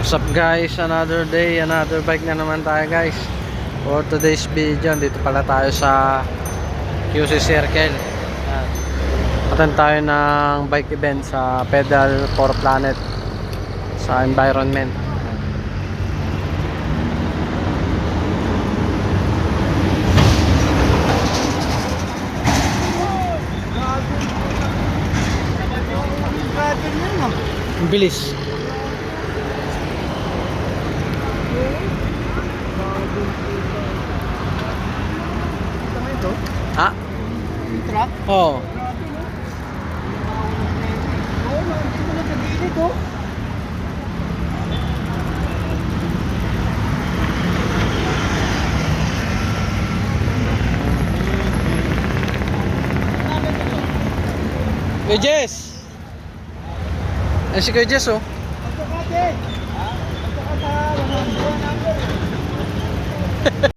What's up guys, another day, another bike na naman tayo guys. For today's video, dito pala tayo sa QC Circle. Attend tayo ng bike event sa Pedal for Planet sa environment. Ang bilis. Ha? Truck? Oo. Oo, nandito na sa gilid, oh. Kuya Jess! Ayan si Kuya Jess, oh. Pagkakate! Pagkakata, 1 number.